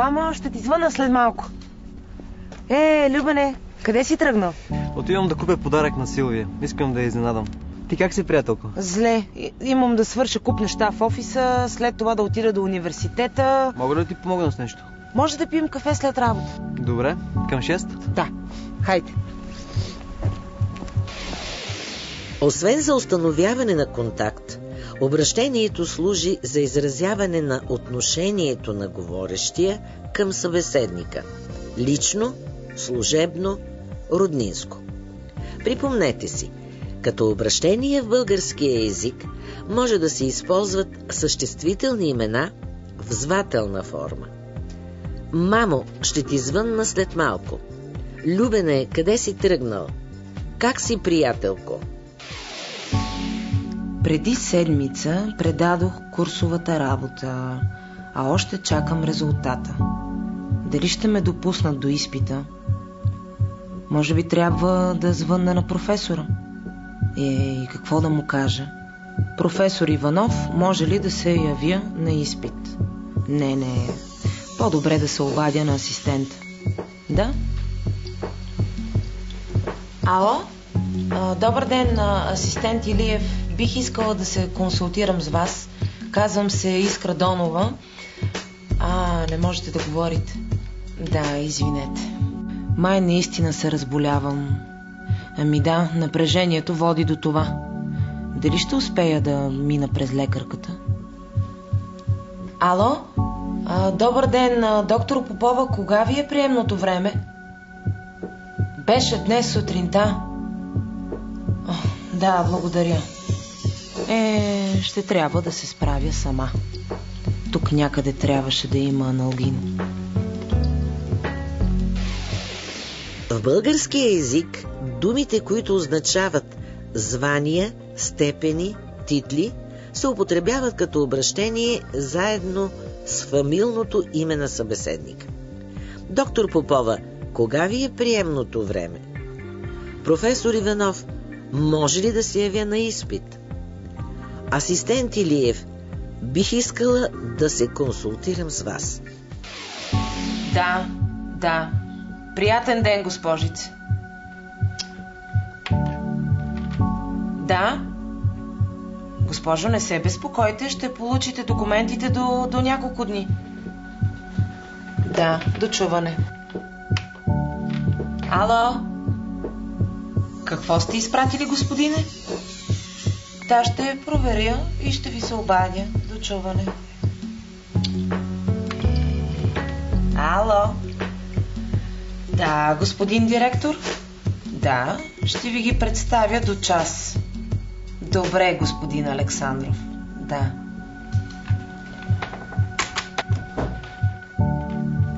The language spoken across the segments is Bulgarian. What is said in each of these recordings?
Мама, ще ти звъна след малко. Любене, къде си тръгнал? Отивам да купя подарък на Силвия. Искам да я изненадам. Ти как си, приятелко? Зле. Имам да свърша куп неща в офиса, след това да отида до университета. Мога ли да ти помогна с нещо? Може да пием кафе след работа. Добре, към 6? Да, хайде. Освен за установяване на контакт, обращението служи за изразяване на отношението на говорещия към събеседника – лично, служебно, роднинско. Припомнете си, като обращение в българския език може да се използват съществителни имена в звателна форма. Мамо, ще ти звънна след малко. Любене, къде си тръгнал? Как си, приятелко? Преди седмица предадох курсовата работа, а още чакам резултата. Дали ще ме допуснат до изпита? Може би трябва да звънна на професора. И какво да му кажа? Професор Иванов, може ли да се явя на изпит? Не. По-добре да се обадя на асистента. Да? Ало? Добър ден, асистент Илиев. Бих искала да се консултирам с вас. Казвам се Искра Донова. Не можете да говорите. Да, извинете. Май наистина се разболявам. Да, напрежението води до това. Дали ще успея да мина през лекарката? Ало? Добър ден, доктор Попова. Кога ви е приемното време? Беше днес сутринта. Да, благодаря. Ще трябва да се справя сама. Тук някъде трябваше да има аналгин. В българския език думите, които означават звания, степени, титли, се употребяват като обращение заедно с фамилното име на събеседника. Доктор Попова, кога ви е приемното време? Професор Иванов, може ли да се явя на изпит? Асистент Илиев, бих искала да се консултирам с вас. Да. Приятен ден, госпожице. Да? Госпожо, не се безпокойте, ще получите документите до няколко дни. Да, до чуване. Ало? Какво сте изпратили, господине? Да, ще проверя и ще ви се обадя. До чуване. Ало? Да, господин директор? Да, ще ви ги представя до час. Добре, господин Александров. Да.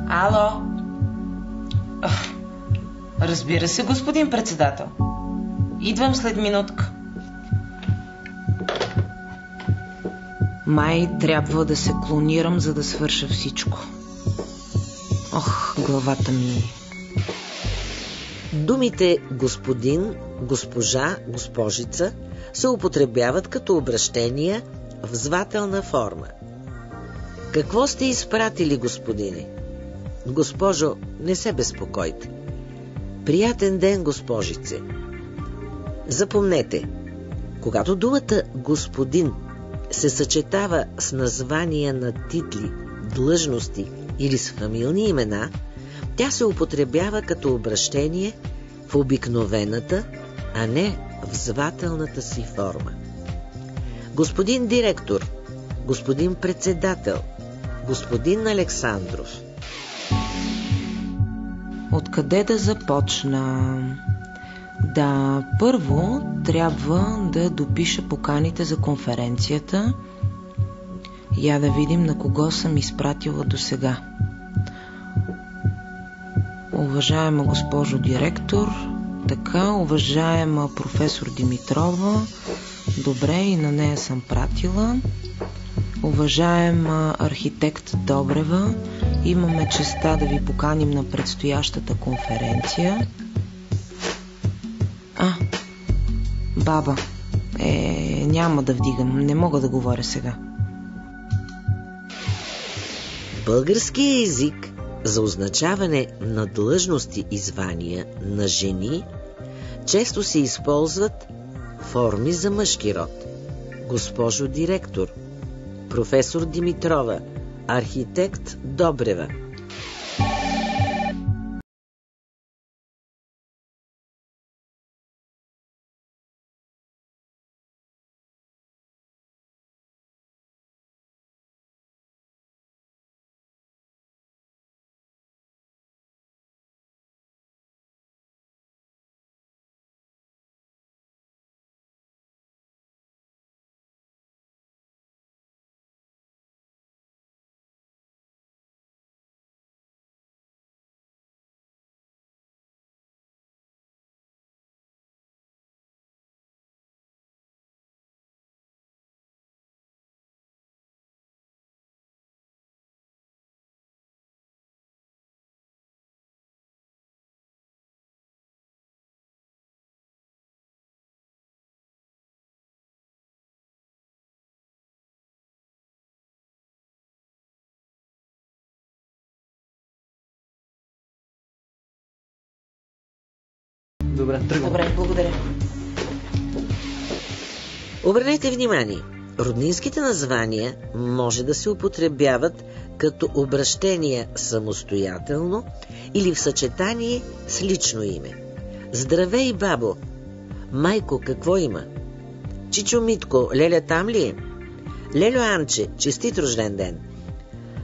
Ало? Разбира се, господин председател. Идвам след минутка. Май трябва да се клонирам, за да свърша всичко. Главата ми. Думите господин, госпожа, госпожица се употребяват като обращения в звателна форма. Какво сте изпратили, господине? Госпожо, не се безпокойте. Приятен ден, госпожице. Запомнете, когато думата господин се съчетава с названия на титли, длъжности или с фамилни имена, тя се употребява като обращение в обикновената, а не в звателната си форма. Господин директор, господин председател, господин Александров. Откъде да започна? Да, първо трябва да допиша поканите за конференцията. Я да видим на кого съм изпратила досега. Уважаема госпожо директор, така, уважаема професор Димитрова, добре, и на нея съм пратила. Уважаема архитект Добрева, имаме честа да ви поканим на предстоящата конференция. Баба. Няма да вдигам, не мога да говоря сега. В българския език За означаване на длъжности и звания на жени често се използват форми за мъжки род. Госпожо директор, професор Димитрова, архитект Добрева. Добре, тръгвам. Добре, благодаря. Обърнете внимание, роднинските названия може да се употребяват като обращения самостоятелно или в съчетание с лично име. Здравей, бабо! Майко, какво има? Чичо Митко, Леля там ли е? Лелю Анче, честит рожден ден!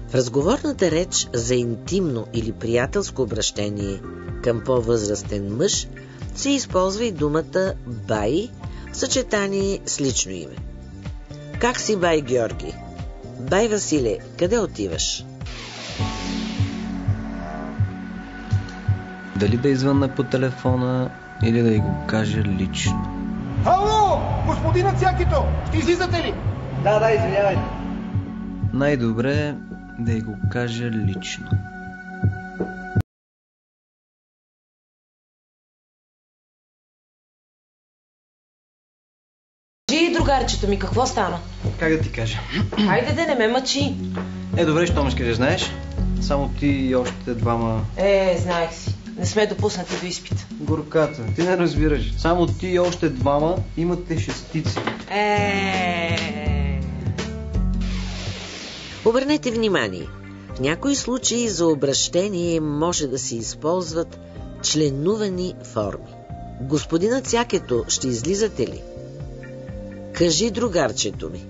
В разговорната реч за интимно или приятелско обращение към по-възрастен мъж се използва и думата бай в съчетание с лично име. Как си, бай Георги? Бай Василе, къде отиваш? Дали да извънна по телефона или да й го кажа лично? Ало! Господина Цякито! Ще излизате ли? Да, извинявайте. Най-добре е да й го кажа лично. Кажи, другарчето ми, какво стана? Как да ти кажа? Хайде да не ме мъчи. Добре, що ме скажеш, знаеш? Само ти и още двама... Знаех си. Не сме допуснати до изпита. Горката, ти не разбираш. Само ти и още двама имате шестици. Обърнете внимание. В някои случаи за обращение може да се използват членувани форми. Господина Цякето, ще излизате ли? Кажи, другарчето ми.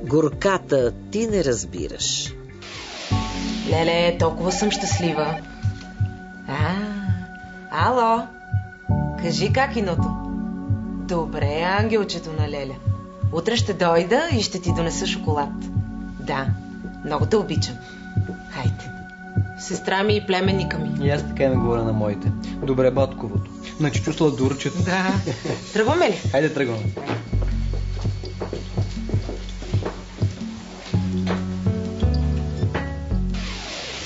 Горката, ти не разбираш. Леле, толкова съм щастлива. Ало? Кажи, какиното? Добре, ангелчето на Леля. Утре ще дойда и ще ти донеса шоколад. Да, много те обичам. Хайде. Сестра ми и племенника ми. И аз така ми говоря на моите. Добре, батковото. На Чичо Сладурчето. Да. Тръгваме ли? Хайде, тръгваме.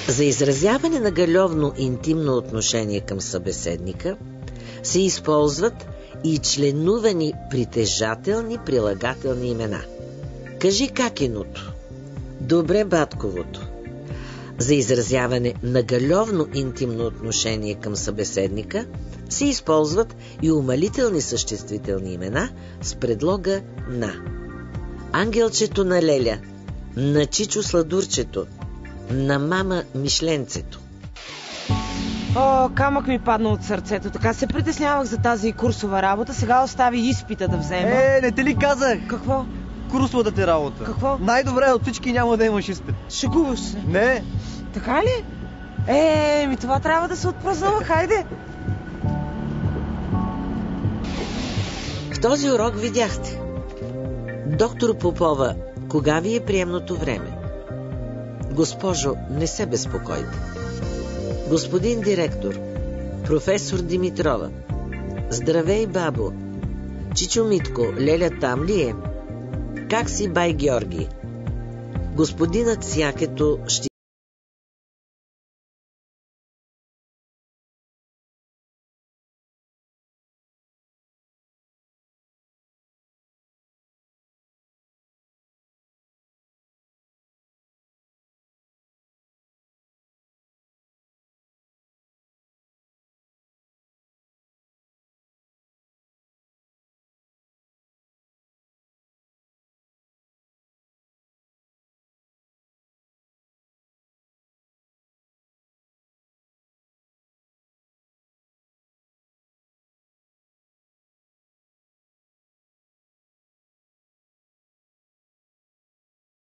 За изразяване на галевно интимно отношение към събеседника се използват и членувани притежателни прилагателни имена. Кажи какиното. Добре, батковото. За изразяване на галевно интимно отношение към събеседника се използват и умалителни съществителни имена с предлога на. Ангелчето на Леля, на Чичо Сладурчето, на мама Мишленцето. Камък ми падна от сърцето. Така се притеснявах за тази курсова работа. Сега остави изпита да взема. Не те ли казах? Какво? Курсовата ти работа. Какво? Най-добре от всички няма да имаш изпит. Шегуваш се. Не. Така ли? Това трябва да се отпразнува. Хайде. В този урок видяхте. Доктор Попова, кога ви е приемното време? Госпожо, не се безпокойте. Господин директор, професор Димитрова, здравей, бабо. Чичо Митко, Леля там ли е? Как си, бай Георги? Господинът Цякето ще